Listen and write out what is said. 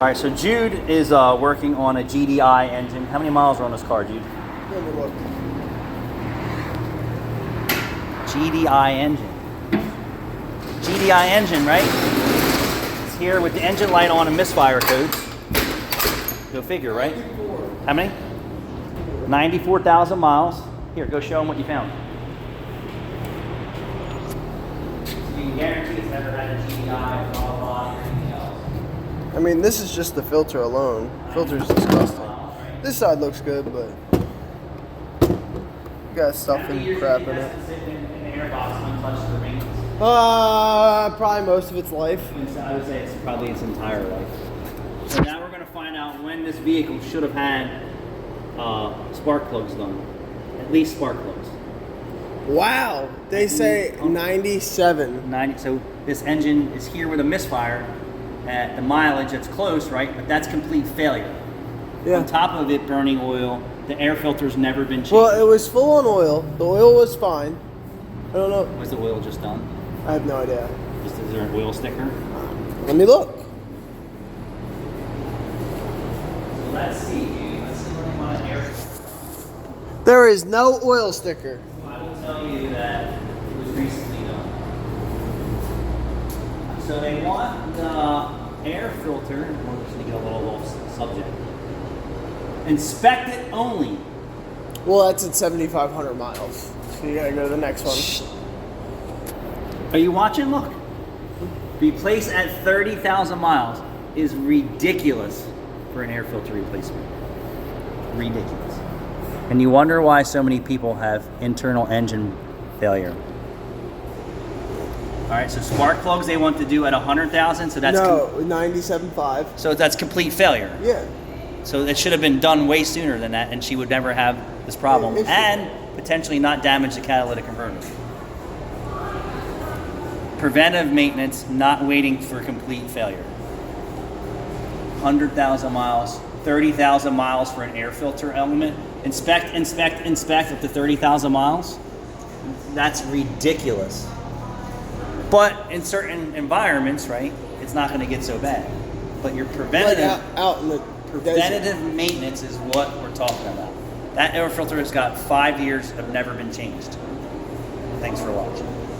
All right, so Jude is working on a GDI engine. How many miles are on this car, Jude? Let me look. GDI engine. GDI engine, right? It's here with the engine light on and misfire codes. Go figure, right? 94. How many? 94,000 miles. Here, go show them what you found. So you can guarantee it's never had a GDI, blah, blah, or anything else. I mean, this is just the filter alone. Filter's disgusting. This side looks good, but got stuff and crap in it. Probably most of its life. I would say it's probably its entire life. So now we're going to find out when this vehicle should have had spark plugs done. At least spark plugs. Wow, they say 97. 90. So this engine is here with a misfire at the mileage that's close, right? But that's complete failure. Yeah. On top of it burning oil, the air filter's never been changed. Well, it was full on oil. The oil was fine. I don't know. Was the oil just done? I have no idea. Is there an oil sticker? Let me look. So let's see, dude. Let's see where they want to air. There is no oil sticker. I will tell you that it was recently done. So they want the air filter. We're just going to get a little off subject. Inspect it only. Well, that's at 7,500 miles. So you gotta go to the next one. Are you watching? Look. Replace at 30,000 miles is ridiculous for an air filter replacement. Ridiculous. And you wonder why so many people have internal engine failure. All right, so spark plugs they want to do at 100,000, so that's No, 97.5. so that's complete failure. Yeah. So it should have been done way sooner than that, and she would never have this problem, It should. and potentially not damage the catalytic converter. Preventive maintenance, not waiting for complete failure. 100,000 miles, 30,000 miles for an air filter element. Inspect up to 30,000 miles. That's ridiculous. But in certain environments, right, it's not going to get so bad. But your Like preventative out in the preventative maintenance is what we're talking about. That air filter has got 5 years have never been changed. Thanks for watching.